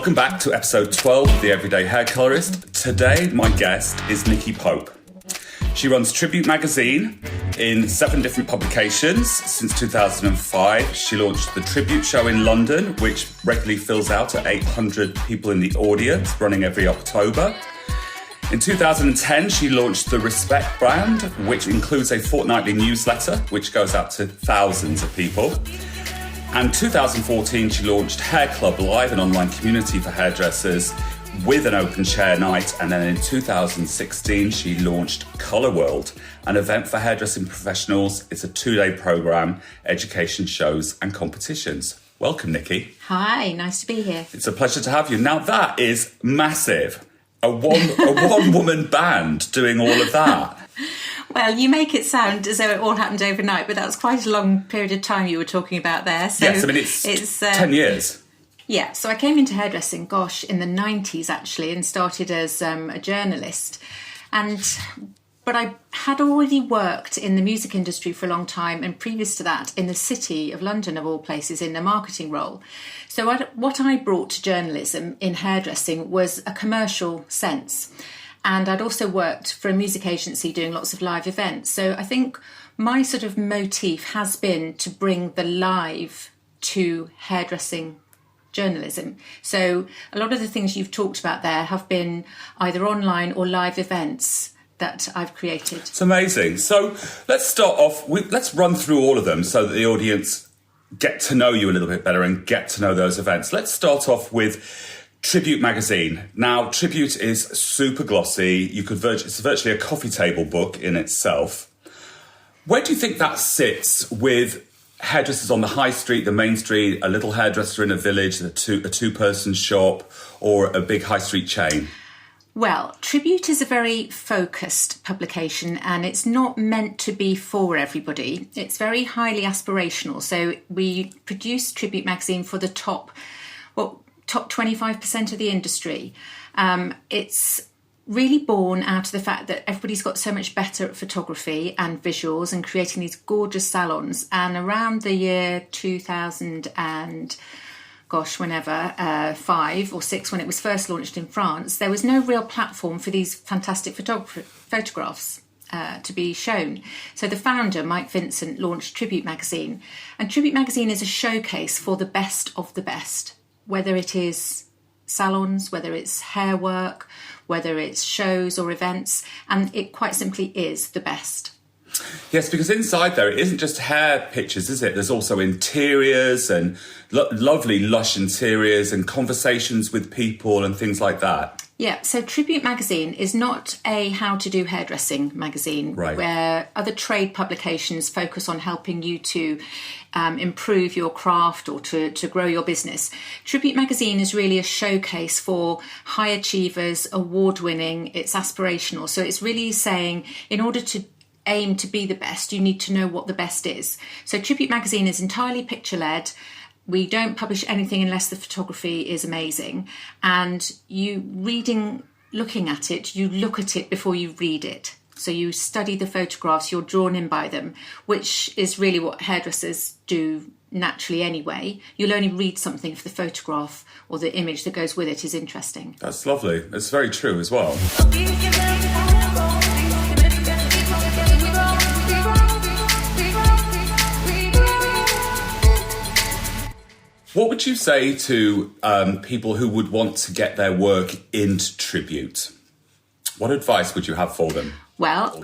Welcome back to episode 12 of the Everyday Hair Colorist. Today, my guest is Nicky Pope. She runs Tri-bute magazine in 7 different publications since 2005. She launched the Tri-bute show in London, which regularly fills out at 800 people in the audience, running every October. In 2010, she launched the Respect brand, which includes a fortnightly newsletter, which goes out to thousands of people. And 2014, she launched Hair Club Live, an online community for hairdressers with an open chair night. And then in 2016, she launched Colour World, an event for hairdressing professionals. It's a 2-day programme, education shows and competitions. Welcome, Nicky. Hi, nice to be here. It's a pleasure to have you. Now, that is massive. A one-woman band doing all of that. Well, you make it sound as though it all happened overnight, but that's quite a long period of time you were talking about there. So yes, I mean, it's 10 years. Yeah, so I came into hairdressing, in the 90s actually, and started as a journalist. But I had already worked in the music industry for a long time, and previous to that in the city of London, of all places, in a marketing role. So what I brought to journalism in hairdressing was a commercial sense. And I'd also worked for a music agency doing lots of live events. So I think my sort of motif has been to bring the live to hairdressing journalism. So a lot of the things you've talked about there have been either online or live events that I've created. It's amazing. So let's start off let's run through all of them so that the audience get to know you a little bit better and get to know those events. Let's start off with Tri-bute magazine. Now, Tri-bute is super glossy. It's virtually a coffee table book in itself. Where do you think that sits with hairdressers on the high street, the main street, a little hairdresser in a village, a two-person shop, or a big high street chain? Well, Tri-bute is a very focused publication, and it's not meant to be for everybody. It's very highly aspirational. So we produce Tri-bute magazine for the top 25% of the industry. It's really born out of the fact that everybody's got so much better at photography and visuals and creating these gorgeous salons. And around the year 2000 and 5 or 6, when it was first launched in France, there was no real platform for these fantastic photographs to be shown. So the founder, Mike Vincent, launched Tri-bute magazine. And Tri-bute magazine is a showcase for the best of the best, whether it is salons, whether it's hair work, whether it's shows or events, and it quite simply is the best. Yes, because inside there, it isn't just hair pictures, is it? There's also interiors and lovely, lush interiors and conversations with people and things like that. Yeah, so Tri-bute magazine is not a how-to-do hairdressing magazine, right, where other trade publications focus on helping you to improve your craft or to grow your business. Tri-bute magazine is really a showcase for high achievers, award-winning, it's aspirational. So it's really saying, in order to aim to be the best, you need to know what the best is. So Tri-bute magazine is entirely picture-led. We don't publish anything unless the photography is amazing. And looking at it, you look at it before you read it. So you study the photographs, you're drawn in by them, which is really what hairdressers do naturally anyway. You'll only read something if the photograph or the image that goes with it is interesting. That's lovely. It's very true as well. What would you say to people who would want to get their work into Tri-bute? What advice would you have for them? Well,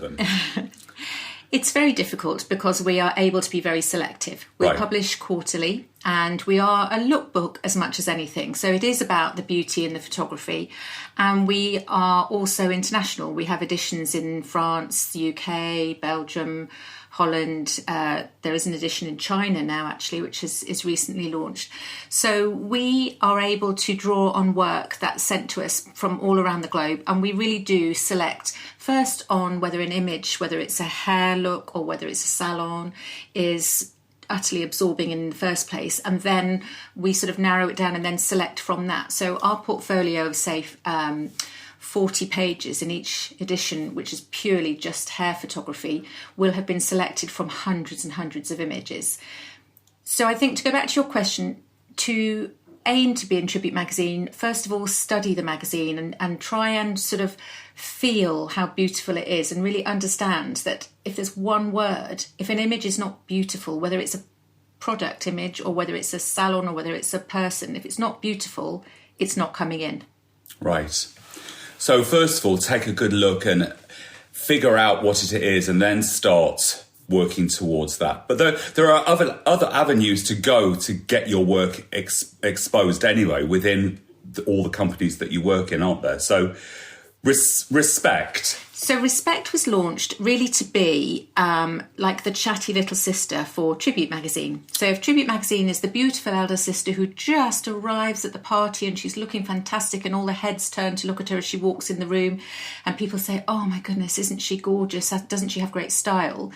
it's very difficult because we are able to be very selective. We publish quarterly and we are a lookbook as much as anything. So it is about the beauty and the photography. And we are also international. We have editions in France, the UK, Belgium, Holland. There is an edition in China now, actually, which is recently launched. So we are able to draw on work that's sent to us from all around the globe. And we really do select first on whether an image, whether it's a hair look or whether it's a salon, is utterly absorbing in the first place. And then we sort of narrow it down and then select from that. So our portfolio of, say, 40 pages in each edition, which is purely just hair photography, will have been selected from hundreds and hundreds of images. So I think, to go back to your question, to aim to be in Tribute magazine, first of all, study the magazine and try and sort of feel how beautiful it is and really understand that if there's one word, if an image is not beautiful, whether it's a product image or whether it's a salon or whether it's a person, if it's not beautiful, it's not coming in. Right. So first of all, take a good look and figure out what it is and then start working towards that. But there are other avenues to go to get your work exposed anyway within all the companies that you work in, aren't there? So Respect. So Respect was launched really to be like the chatty little sister for Tribute magazine. So if Tribute magazine is the beautiful elder sister who just arrives at the party and she's looking fantastic and all the heads turn to look at her as she walks in the room and people say, oh my goodness, isn't she gorgeous? Doesn't she have great style?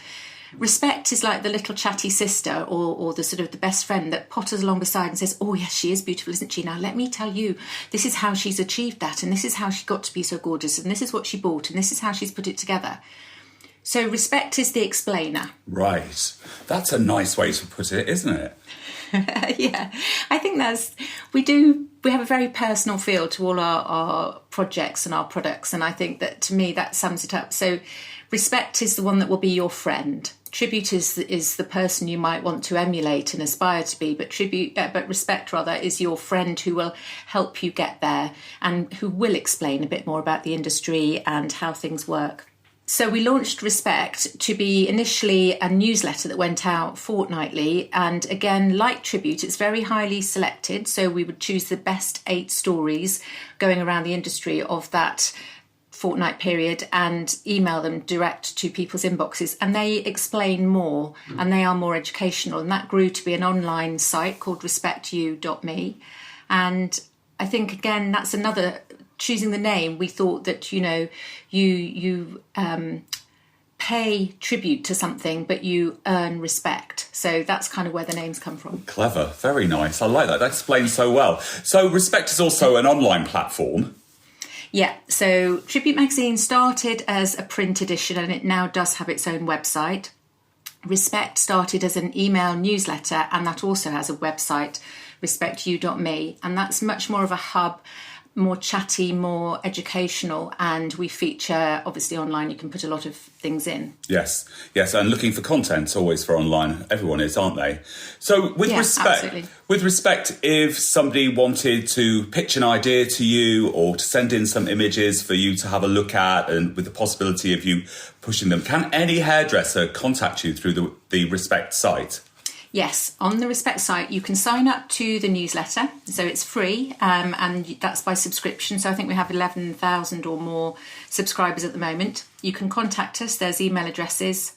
Respect is like the little chatty sister or the sort of the best friend that potters along beside and says, oh yes, she is beautiful, isn't she? Now let me tell you, this is how she's achieved that and this is how she got to be so gorgeous and this is what she bought and this is how she's put it together. So Respect is the explainer. Right. That's a nice way to put it, isn't it? Yeah, I think we have a very personal feel to all our projects and our products, and I think that to me that sums it up. So Respect is the one that will be your friend. Tribute is the person you might want to emulate and aspire to be, but Respect rather is your friend who will help you get there and who will explain a bit more about the industry and how things work. So we launched Respect to be initially a newsletter that went out fortnightly. And again, like Tribute, it's very highly selected. So we would choose the best 8 stories going around the industry of that fortnight period and email them direct to people's inboxes. And they explain more and they are more educational. And that grew to be an online site called respectyou.me. And I think, again, that's another... Choosing the name, we thought that, you pay tribute to something, but you earn respect. So that's kind of where the names come from. Clever. Very nice. I like that. That explains so well. So Respect is also an online platform. Yeah. So Tribute magazine started as a print edition and it now does have its own website. Respect started as an email newsletter and that also has a website, respectyou.me. And that's much more of a hub, more chatty, more educational, and we feature, obviously online, you can put a lot of things in. Yes, and looking for content always for online. Everyone is, aren't they? So with respect, if somebody wanted to pitch an idea to you or to send in some images for you to have a look at and with the possibility of you pushing them, can any hairdresser contact you through the Respect site? Yes, on the Respect site, you can sign up to the newsletter. So it's free and that's by subscription. So I think we have 11,000 or more subscribers at the moment. You can contact us. There's email addresses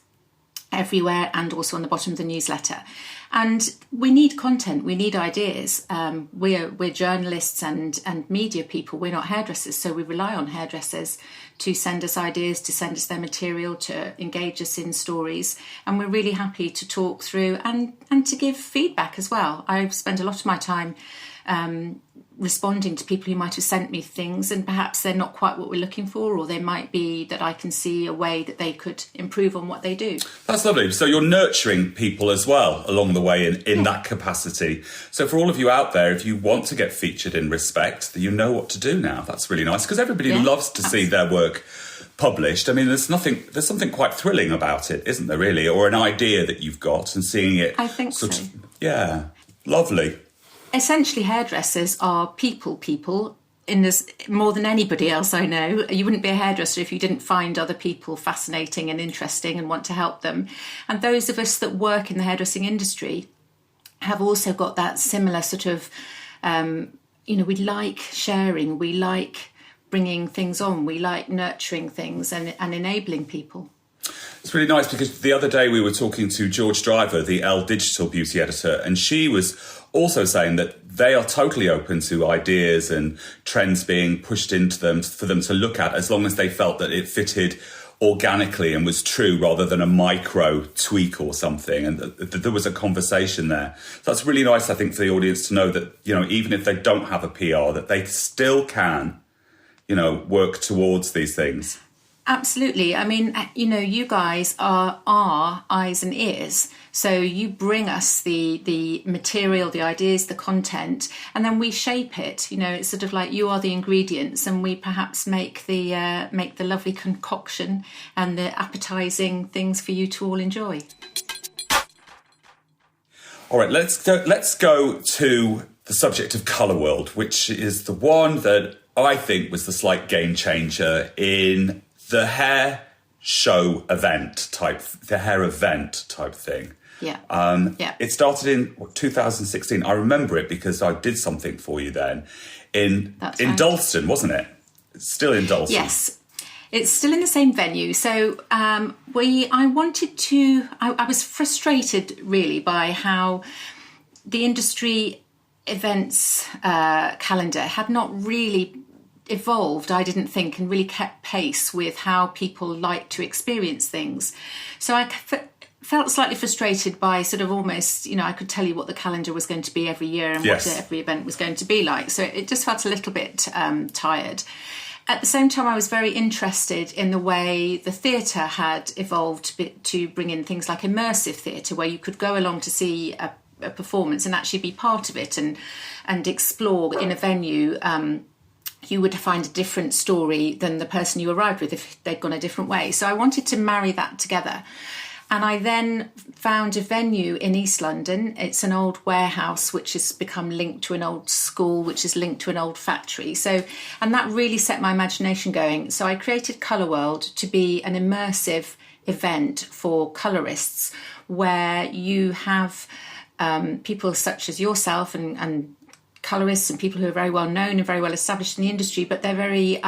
everywhere and also on the bottom of the newsletter. And we need content. We need ideas. We're journalists and media people. We're not hairdressers. So we rely on hairdressers to send us ideas, to send us their material, to engage us in stories. And we're really happy to talk through and to give feedback as well. I've spent a lot of my time responding to people who might have sent me things and perhaps they're not quite what we're looking for, or they might be that I can see a way that they could improve on what they do. That's lovely. So you're nurturing people as well along the way in that capacity. So for all of you out there, if you want to get featured in Respect, you know what to do now. That's really nice because everybody loves to see their work published. I mean, there's something quite thrilling about it, isn't there, really? Or an idea that you've got and seeing it. I think so. Yeah, lovely. Essentially, hairdressers are people in this more than anybody else I know. You wouldn't be a hairdresser if you didn't find other people fascinating and interesting and want to help them. And those of us that work in the hairdressing industry have also got that similar sort of, we like sharing, we like bringing things on, we like nurturing things and enabling people. It's really nice because the other day we were talking to George Driver, the Elle Digital beauty editor, and she was also saying that they are totally open to ideas and trends being pushed into them for them to look at as long as they felt that it fitted organically and was true rather than a micro tweak or something, and that there was a conversation there. So that's really nice, I think, for the audience to know that, even if they don't have a PR, that they still can, work towards these things. Absolutely. I mean, you guys are our eyes and ears. So you bring us the material, the ideas, the content, and then we shape it. It's sort of like you are the ingredients, and we perhaps make the lovely concoction and the appetizing things for you to all enjoy. All right, let's go to the subject of Colour World, which is the one that I think was the slight game changer in the hair event type thing. Yeah. It started in 2016. I remember it because I did something for you then in Dalston, wasn't it? It's still in Dalston. Yes. It's still in the same venue. So I was frustrated really by how the industry events calendar had not really evolved, I didn't think, and really kept pace with how people like to experience things. So I felt slightly frustrated by sort of almost, I could tell you what the calendar was going to be every year and what every event was going to be like. So it just felt a little bit tired. At the same time, I was very interested in the way the theatre had evolved to bring in things like immersive theatre, where you could go along to see a performance and actually be part of it and explore in a venue. You would find a different story than the person you arrived with if they'd gone a different way. So I wanted to marry that together. And I then found a venue in East London. It's an old warehouse which has become linked to an old school, which is linked to an old factory. And that really set my imagination going. So I created Colour World to be an immersive event for colorists, where you have people such as yourself and colorists and people who are very well known and very well established in the industry, but they're very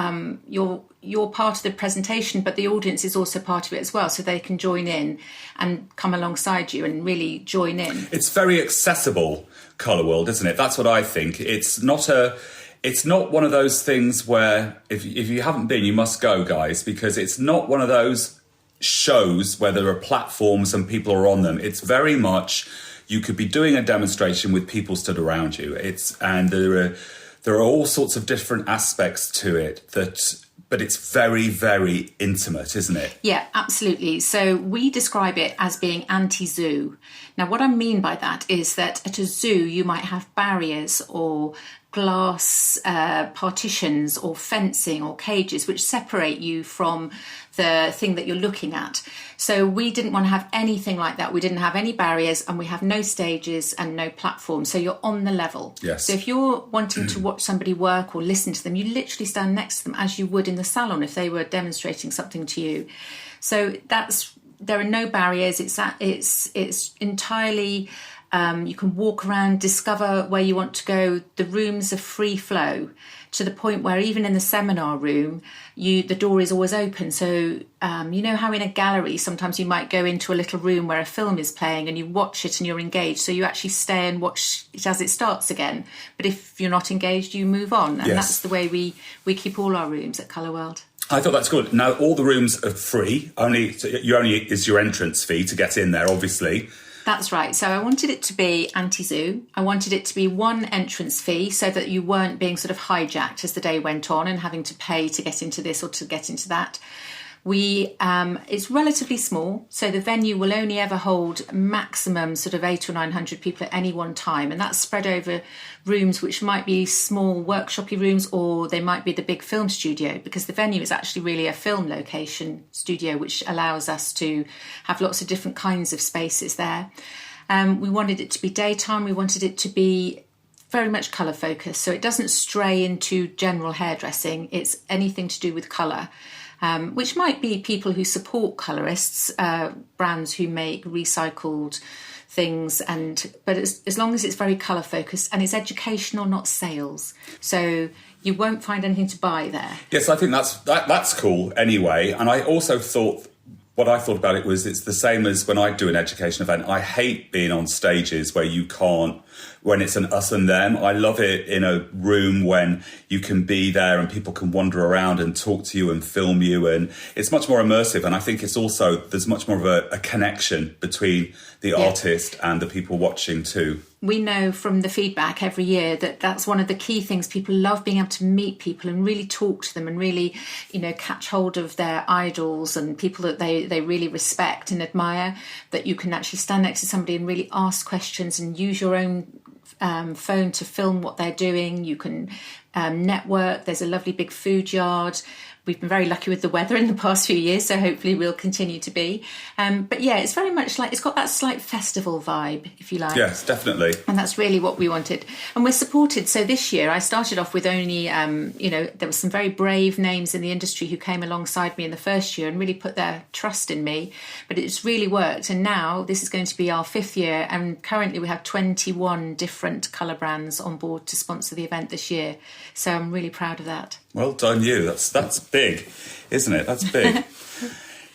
you're part of the presentation, but the audience is also part of it as well, so they can join in and come alongside you and really join in. It's very accessible, Colour World, isn't it? That's what I think. It's not one of those things where if you haven't been, you must go, guys, because it's not one of those shows where there are platforms and people are on them. It's very much, you could be doing a demonstration with people stood around you. And there are all sorts of different aspects to it but it's very, very intimate, isn't it? Yeah, absolutely. So we describe it as being anti-zoo. Now, what I mean by that is that at a zoo, you might have barriers or glass partitions or fencing or cages which separate you from the thing that you're looking at. So we didn't want to have anything like that. We didn't have any barriers, and we have no stages and no platforms. So you're on the level. Yes. So if you're wanting to watch somebody work or listen to them, you literally stand next to them as you would in the salon if they were demonstrating something to you. So there are no barriers. It's entirely. You can walk around, discover where you want to go. The rooms are free flow to the point where even in the seminar room, the door is always open. So you know how in a gallery, sometimes you might go into a little room where a film is playing and you watch it and you're engaged. So you actually stay and watch it as it starts again. But if you're not engaged, you move on. And That's the way we keep all our rooms at Colour World. I thought that's good. Now, all the rooms are free. Only is your entrance fee to get in there, obviously. That's right. So I wanted it to be anti-zoo. I wanted it to be one entrance fee so that you weren't being sort of hijacked as the day went on and having to pay to get into this or to get into that. It's relatively small, so the venue will only ever hold maximum sort of 800 or 900 people at any one time, and that's spread over rooms which might be small workshopy rooms, or they might be the big film studio, because the venue is actually really a film location studio, which allows us to have lots of different kinds of spaces there. We wanted it to be daytime. We wanted it to be very much colour focused, so it doesn't stray into general hairdressing. It's anything to do with colour. Which might be people who support colourists, brands who make recycled things, but as long as it's very colour focused and it's educational, not sales. So you won't find anything to buy there. Yes, I think that's cool anyway. And I also thought, what I thought about it was it's the same as when I do an education event. I hate being on stages where you can't when it's an us and them. I love it in a room when you can be there and people can wander around and talk to you and film you, and it's much more immersive. And I think it's also, there's much more of a connection between the artist and the people watching too. We know from the feedback every year that that's one of the key things. People love being able to meet people and really talk to them and really, catch hold of their idols and people that they really respect and admire, that you can actually stand next to somebody and really ask questions and use your own phone to film what they're doing. You can network. There's a lovely big food yard. We've been very lucky with the weather in the past few years, so hopefully we'll continue to be. But yeah, it's very much like, it's got that slight festival vibe, if you like. Yes, definitely. And that's really what we wanted. And we're supported. So this year I started off with only, there were some very brave names in the industry who came alongside me in the first year and really put their trust in me. But it's really worked. And now this is going to be our 5th year. And currently we have 21 different colour brands on board to sponsor the event this year. So I'm really proud of that. Well done you. That's big, isn't it? That's big.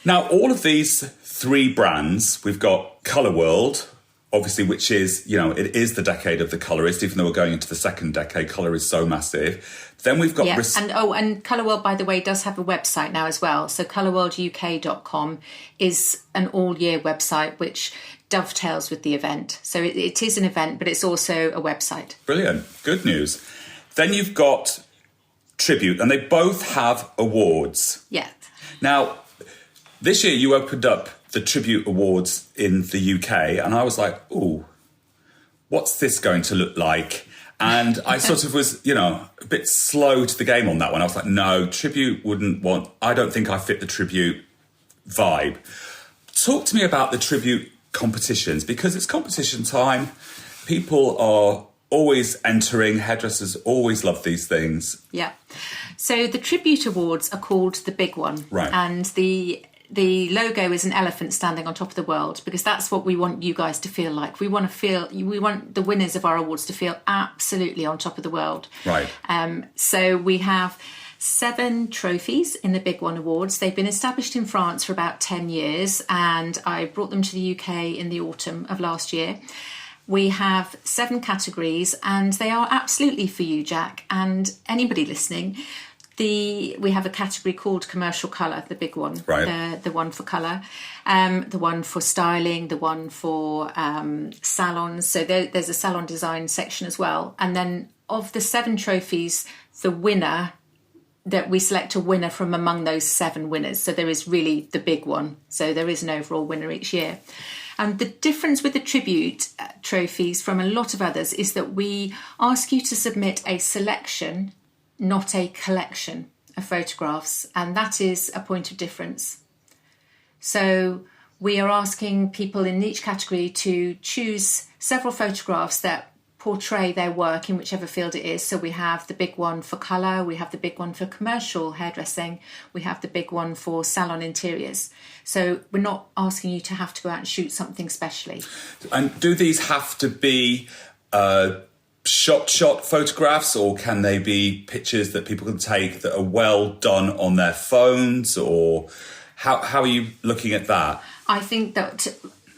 Now, all of these 3 brands, we've got Colour World, obviously, which is, it is the decade of the colorist, even though we're going into the 2nd decade. Colour is so massive. Then we've got... And Colour World, by the way, does have a website now as well. So colourworlduk.com is an all-year website, which dovetails with the event. So it is an event, but it's also a website. Brilliant. Good news. Then you've got Tri-bute, and they both have awards. Yeah. Now, this year you opened up the Tri-bute Awards in the UK, and I was like, ooh, what's this going to look like? And I sort of was, a bit slow to the game on that one. I was like, no, Tri-bute I don't think I fit the Tri-bute vibe. Talk to me about the Tri-bute competitions, because it's competition time. People are always entering. Hairdressers always love these things. Yeah. So the Tri-bute Awards are called the big one. Right. And the logo is an elephant standing on top of the world, because that's what we want you guys to feel like. We want the winners of our awards to feel absolutely on top of the world. Right. So we have 7 trophies in the Big One Awards. They've been established in France for about 10 years, and I brought them to the UK in the autumn of last year. We have 7 categories, and they are absolutely for you, Jack, and anybody listening. We have a category called commercial colour, the big one, right. The one for colour, the one for styling, the one for salons. So there's a salon design section as well. And then of the 7 trophies, the winner, that we select a winner from among those 7 winners. So there is really the big one. So there is an overall winner each year. And the difference with the Tri-bute trophies from a lot of others is that we ask you to submit a selection, not a collection of photographs. And that is a point of difference. So we are asking people in each category to choose several photographs that portray their work in whichever field it is. So we have the big one for colour, we have the big one for commercial hairdressing, we have the big one for salon interiors. So we're not asking you to have to go out and shoot something specially. And do these have to be shot photographs, or can they be pictures that people can take that are well done on their phones, or how are you looking at that? I think that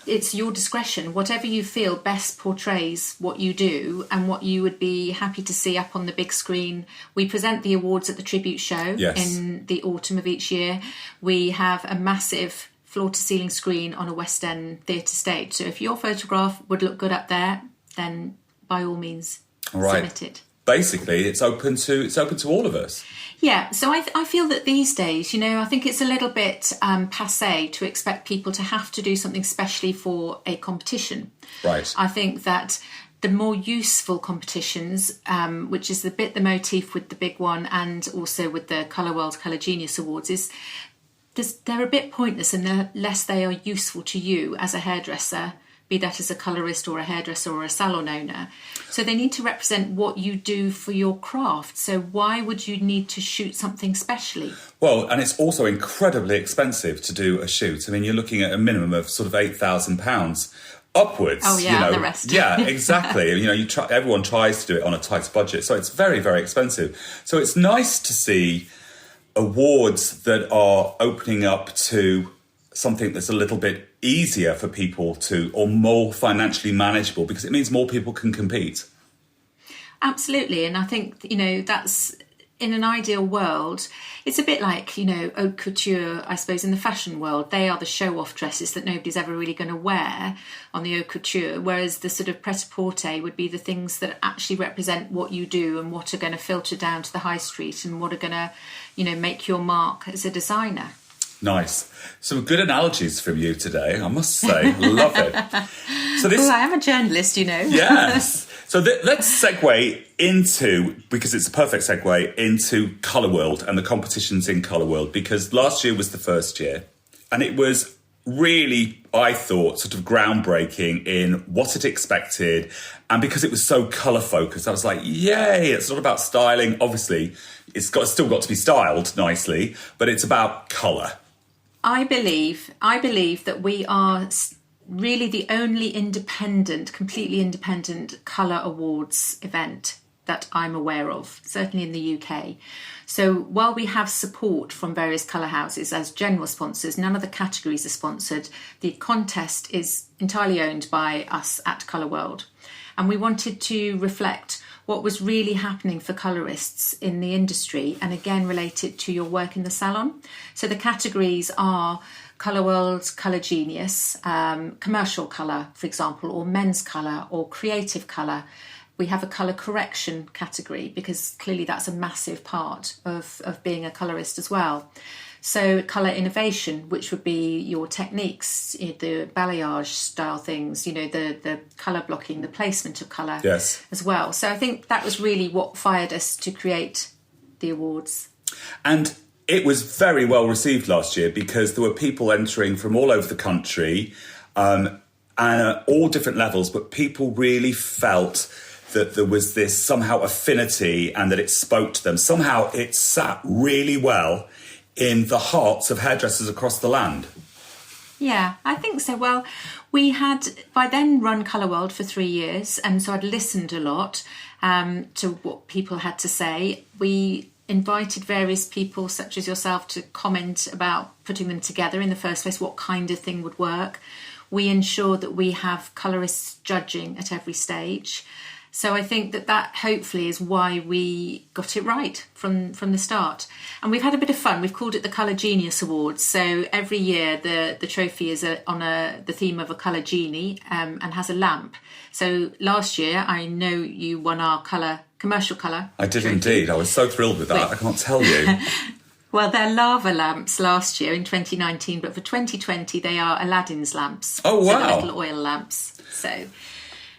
it's your discretion. Whatever you feel best portrays what you do and what you would be happy to see up on the big screen. We present the awards at the Tri-bute show in the autumn of each year. We have a massive floor-to-ceiling screen on a West End theatre stage. So if your photograph would look good up there, then by all means, submit it. Basically, it's open to all of us. Yeah, so I feel that these days, I think it's a little bit passé to expect people to have to do something specially for a competition. Right. I think that the more useful competitions, which is the motif with the big one and also with the Colour World Colour Genius Awards, they're a bit pointless unless they are useful to you as a hairdresser, be that as a colourist or a hairdresser or a salon owner. So they need to represent what you do for your craft. So why would you need to shoot something specially? Well, and it's also incredibly expensive to do a shoot. I mean, you're looking at a minimum of sort of £8,000 upwards. Oh yeah, and the rest. Yeah, exactly. Everyone tries to do it on a tight budget, so it's very, very expensive. So it's nice to see awards that are opening up to something that's a little bit easier for people to, or more financially manageable, because it means more people can compete. Absolutely. And I think, that's, in an ideal world, it's a bit like, haute couture, I suppose, in the fashion world. They are the show-off dresses that nobody's ever really going to wear on the haute couture, whereas the sort of pret-a-porter would be the things that actually represent what you do and what are going to filter down to the high street and what are going to, make your mark as a designer. Nice. Some good analogies from you today, I must say. Love it. So this, I am a journalist, Yes. So let's segue into, because it's a perfect segue, into Colour World and the competitions in Colour World, because last year was the first year and it was really, I thought, sort of groundbreaking in what it expected. And because it was so colour focused, I was like, yay, it's not about styling. Obviously, still got to be styled nicely, but it's about colour. I believe that we are really the only completely independent colour awards event that I'm aware of, certainly in the UK. So while we have support from various colour houses as general sponsors, none of the categories are sponsored. The contest is entirely owned by us at Colour World. And we wanted to reflect what was really happening for colourists in the industry, and again related to your work in the salon. So the categories are Colour World, Colour Genius, commercial colour, for example, or men's colour, or creative colour. We have a colour correction category because clearly that's a massive part of being a colourist as well. So colour innovation, which would be your techniques, the balayage style things, the colour blocking, the placement of colour as well. So I think that was really what fired us to create the awards. And it was very well received last year because there were people entering from all over the country and at all different levels, but people really felt that there was this somehow affinity and that it spoke to them. Somehow it sat really well in the hearts of hairdressers across the land. Yeah, I think so. Well, we had by then run Colour World for 3 years, and so I'd listened a lot to what people had to say. We invited various people, such as yourself, to comment about putting them together in the first place, what kind of thing would work. We ensured that we have colourists judging at every stage. So I think that hopefully is why we got it right from the start. And we've had a bit of fun. We've called it the Colour Genius Awards. So every year the trophy is on the theme of a colour genie and has a lamp. So last year, I know you won our commercial colour. I did trophy. Indeed. I was so thrilled with that. I can't tell you. Well, they're lava lamps last year in 2019, but for 2020 they are Aladdin's lamps. Oh, wow. So little oil lamps. So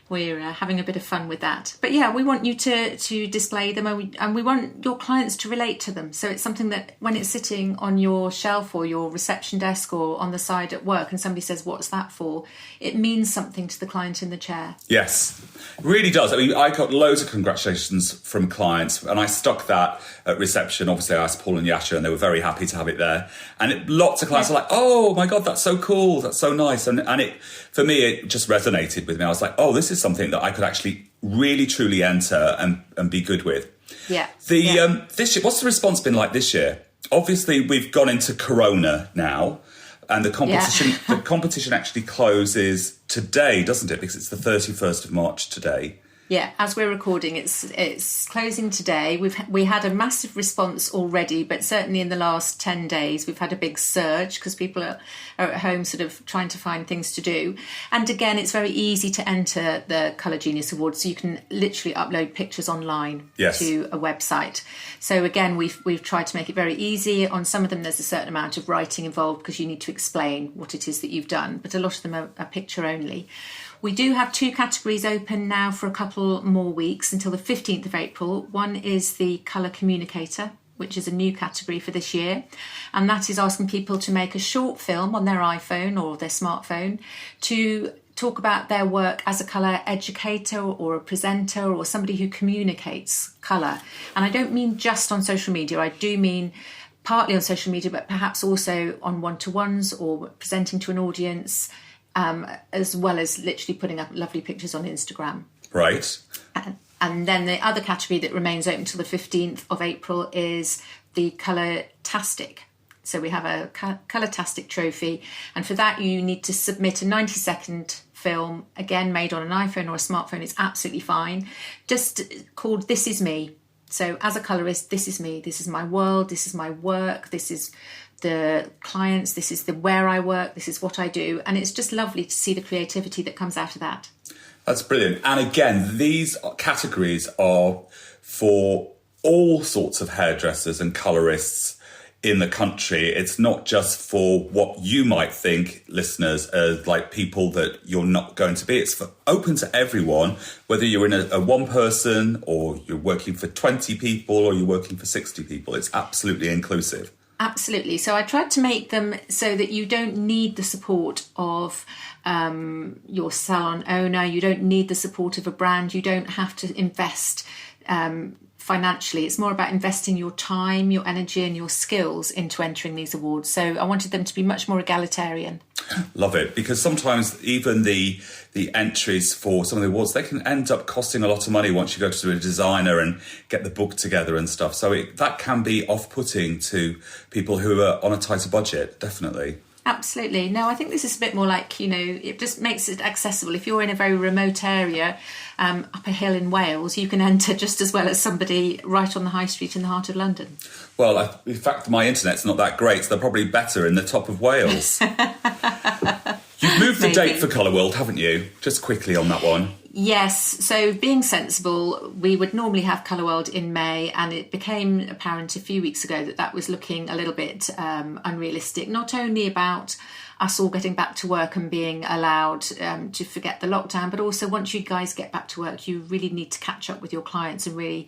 we're having a bit of fun with that. But yeah, we want you to display them and we want your clients to relate to them. So it's something that when it's sitting on your shelf or your reception desk or on the side at work and somebody says, what's that for? It means something to the client in the chair. Yes, it really does. I mean, I got loads of congratulations from clients and I stuck that at reception. Obviously, I asked Paul and Yasha and they were very happy to have it there. And lots of clients are like, oh my God, that's so cool. That's so nice. And it, for me, it just resonated with me. I was like, oh, this is something that I could actually really, truly enter and be good with. Yeah. This year, what's the response been like this year? Obviously, we've gone into Corona now, and the competition actually closes today, doesn't it? Because it's the 31st of March today. Yeah, as we're recording, it's closing today. We had a massive response already, but certainly in the last 10 days, we've had a big surge because people are at home sort of trying to find things to do. And again, it's very easy to enter the Colour Genius Awards, so you can literally upload pictures online to a website. So again, we've tried to make it very easy. On some of them, there's a certain amount of writing involved because you need to explain what it is that you've done, but a lot of them are picture only. We do have 2 categories open now for a couple more weeks until the 15th of April. One is the Colour Communicator, which is a new category for this year. And that is asking people to make a short film on their iPhone or their smartphone to talk about their work as a colour educator or a presenter or somebody who communicates colour. And I don't mean just on social media. I do mean partly on social media, but perhaps also on one-to-ones or presenting to an audience, as well as literally putting up lovely pictures on Instagram. Right. And then the other category that remains open till the 15th of April is the Colour-tastic So we have a Colortastic trophy, and for that you need to submit a 90-second film, again made on an iPhone or a smartphone. It's absolutely fine, just called This Is Me. So as a colorist, this is me, this is my world, this is my work, this is the clients, this is the where I work, this is what I do, and it's just lovely to see the creativity that comes out of that. That's brilliant. And again, these categories are for all sorts of hairdressers and colorists in the country. It's not just for what you might think, listeners, as like people that you're not going to be. It's open to everyone, whether you're in a one person or you're working for 20 people or you're working for 60 people. It's absolutely inclusive. Absolutely. So I tried to make them so that you don't need the support of your salon owner. You don't need the support of a brand. You don't have to invest financially. It's more about investing your time, your energy and your skills into entering these awards. So I wanted them to be much more egalitarian. Love it, because sometimes even the entries for some of the awards, they can end up costing a lot of money once you go to a designer and get the book together and stuff. So that can be off-putting to people who are on a tighter budget, definitely. Absolutely. No, I think this is a bit more like, it just makes it accessible. If you're in a very remote area, up a hill in Wales, you can enter just as well as somebody right on the high street in the heart of London. Well, in fact, my internet's not that great, so they're probably better in the top of Wales. You've moved the date for Colour World, haven't you? Just quickly on that one. Yes, so being sensible, we would normally have Colour World in May, and it became apparent a few weeks ago that was looking a little bit unrealistic, not only about us all getting back to work and being allowed to forget the lockdown, but also once you guys get back to work, you really need to catch up with your clients and really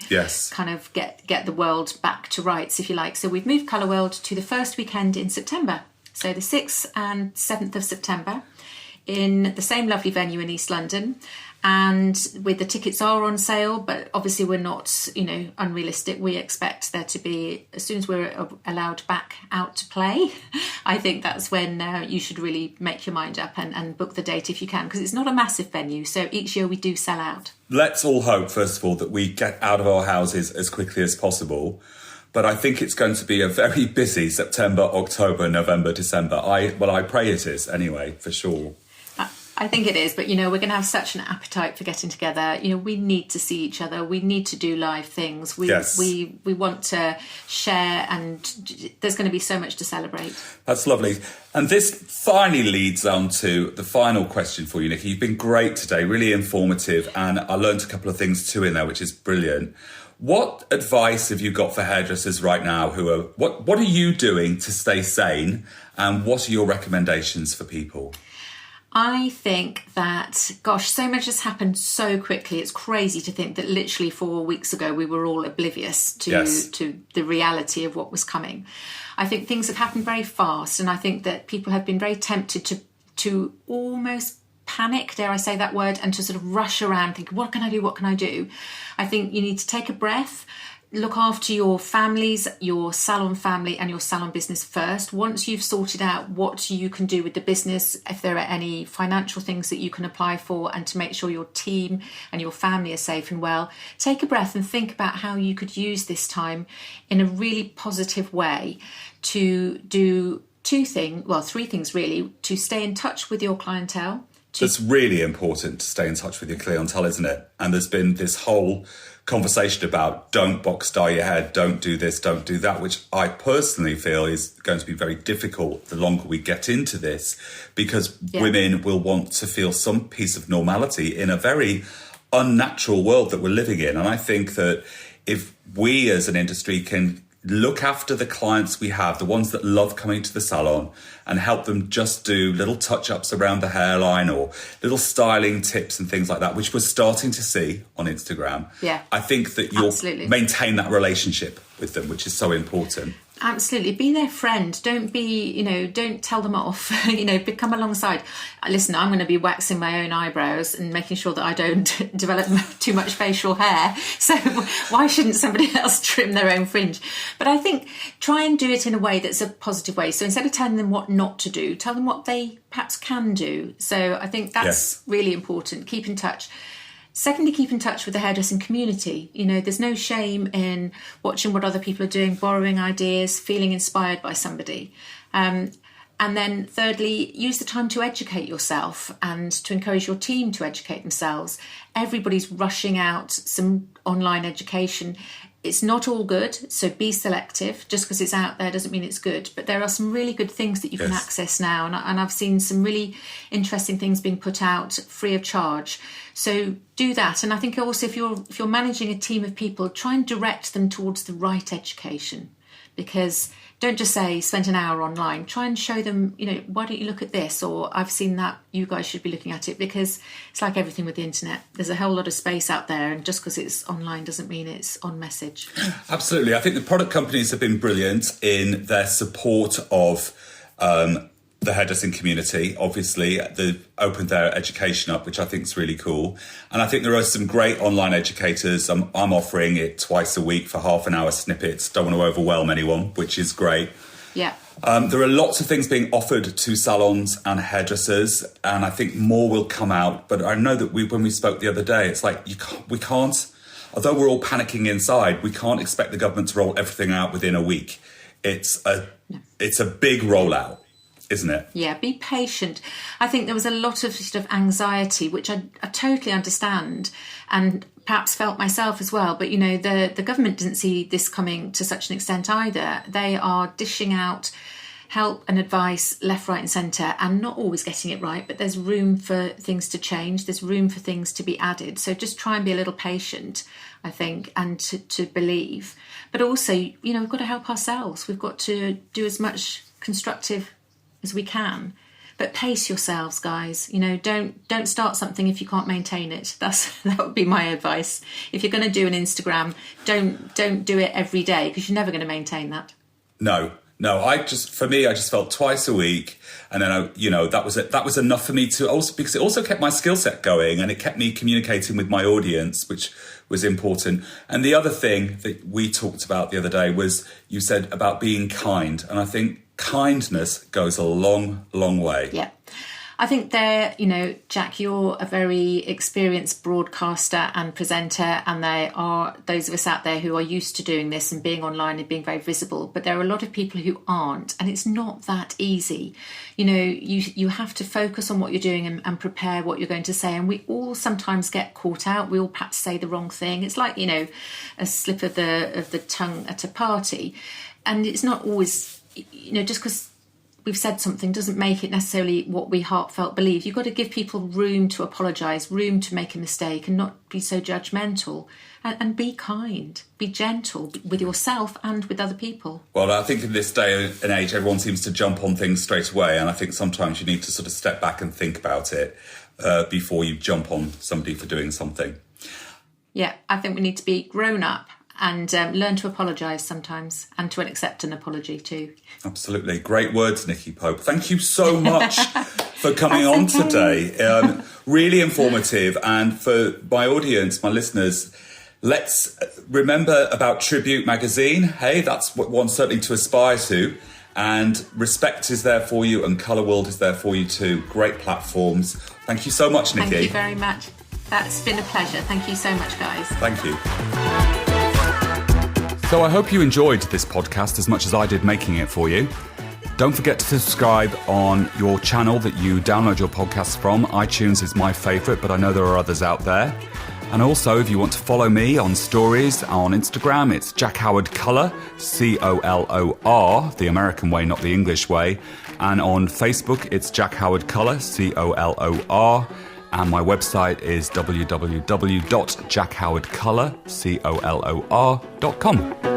kind of get the world back to rights, if you like. So we've moved Colour World to the first weekend in September, so the 6th and 7th of September, in the same lovely venue in East London. And with the tickets are on sale, but obviously we're not, unrealistic. We expect there to be, as soon as we're allowed back out to play, I think that's when you should really make your mind up and book the date if you can, because it's not a massive venue. So each year we do sell out. Let's all hope, first of all, that we get out of our houses as quickly as possible. But I think it's going to be a very busy September, October, November, December. I pray it is anyway, for sure. I think it is, but we're going to have such an appetite for getting together. We need to see each other. We need to do live things. We want to share, and there's going to be so much to celebrate. That's lovely. And this finally leads on to the final question for you, Nicky. You've been great today, really informative, and I learned a couple of things too in there, which is brilliant. What advice have you got for hairdressers right now what are you doing to stay sane, and what are your recommendations for people? I think that, so much has happened so quickly. It's crazy to think that literally 4 weeks ago we were all oblivious to the reality of what was coming. I think things have happened very fast, and I think that people have been very tempted to almost panic, dare I say that word, and to sort of rush around thinking, what can I do? What can I do? I think you need to take a breath. Look after your families, your salon family and your salon business first. Once you've sorted out what you can do with the business, if there are any financial things that you can apply for, and to make sure your team and your family are safe and well, take a breath and think about how you could use this time in a really positive way to do three things really: to stay in touch with your clientele. It's really important to stay in touch with your clientele, isn't it? And there's been this whole conversation about don't box dye your hair, don't do this, don't do that, which I personally feel is going to be very difficult the longer we get into this, because women will want to feel some piece of normality in a very unnatural world that we're living in. And I think that if we as an industry can look after the clients we have, the ones that love coming to the salon, and help them just do little touch-ups around the hairline or little styling tips and things like that, which we're starting to see on Instagram. Yeah. I think that you'll maintain that relationship with them, which is so important. Absolutely. Be their friend. Don't be, don't tell them off, come alongside. Listen, I'm going to be waxing my own eyebrows and making sure that I don't develop too much facial hair. So why shouldn't somebody else trim their own fringe? But I think try and do it in a way that's a positive way. So instead of telling them what not to do, tell them what they perhaps can do. So I think that's really important. Keep in touch. Secondly, keep in touch with the hairdressing community. You know, there's no shame in watching what other people are doing, borrowing ideas, feeling inspired by somebody. And then thirdly, use the time to educate yourself and to encourage your team to educate themselves. Everybody's rushing out some online education. It's not all good, so be selective. Just because it's out there doesn't mean it's good. But there are some really good things that you can access now. And I've seen some really interesting things being put out free of charge. So do that. And I think also if you're managing a team of people, try and direct them towards the right education. Because don't just say spend an hour online. Try and show them, you know, why don't you look at this? Or I've seen that, you guys should be looking at it. Because it's like everything with the internet. There's a whole lot of space out there, and just because it's online doesn't mean it's on message. Absolutely. I think the product companies have been brilliant in their support of the hairdressing community. Obviously, they've opened their education up, which I think is really cool. And I think there are some great online educators. I'm offering it twice a week for half an hour snippets. Don't want to overwhelm anyone, which is great. Yeah. There are lots of things being offered to salons and hairdressers, and I think more will come out. But I know that when we spoke the other day, it's like we can't, although we're all panicking inside, we can't expect the government to roll everything out within a week. It's a big rollout, isn't it? Yeah, be patient. I think there was a lot of sort of anxiety, which I totally understand and perhaps felt myself as well. But, you know, the government didn't see this coming to such an extent either. They are dishing out help and advice left, right and centre, and not always getting it right. But there's room for things to change. There's room for things to be added. So just try and be a little patient, I think, and to believe. But also, you know, we've got to help ourselves. We've got to do as much constructive as we can, but pace yourselves, guys. You know, don't start something if you can't maintain it. That would be my advice. If you're going to do an Instagram, don't do it every day, because you're never going to maintain that. No. I just felt twice a week, and then that was enough for me to also, because it also kept my skill set going and it kept me communicating with my audience, which was important. And the other thing that we talked about the other day was, you said about being kind, and I think kindness goes a long, long way. Yeah. I think you know, Jack, you're a very experienced broadcaster and presenter, and there are those of us out there who are used to doing this and being online and being very visible. But there are a lot of people who aren't, and it's not that easy. You know, you have to focus on what you're doing and prepare what you're going to say. And we all sometimes get caught out. We all perhaps say the wrong thing. It's like, you know, a slip of the tongue at a party, and it's not always, you know, just because we've said something doesn't make it necessarily what we heartfelt believe. You've got to give people room to apologise, room to make a mistake, and not be so judgmental. And be kind, be gentle with yourself and with other people. Well, I think in this day and age, everyone seems to jump on things straight away. And I think sometimes you need to sort of step back and think about it before you jump on somebody for doing something. Yeah, I think we need to be grown up and learn to apologise sometimes, and to accept an apology too. Absolutely. Great words, Nicky Pope. Thank you so much for coming on today. Really informative. And for my audience, my listeners, let's remember about Tri-bute magazine. Hey, that's one certainly to aspire to. And Respect is there for you, and Colour World is there for you too. Great platforms. Thank you so much, Nicky. Thank you very much. That's been a pleasure. Thank you so much, guys. Thank you. So I hope you enjoyed this podcast as much as I did making it for you. Don't forget to subscribe on your channel that you download your podcasts from. iTunes is my favourite, but I know there are others out there. And also, if you want to follow me on stories on Instagram, it's Jack Howard Colour, C-O-L-O-R, the American way, not the English way. And on Facebook, it's Jack Howard Colour, C-O-L-O-R. And my website is www.jackhowardcolour.com.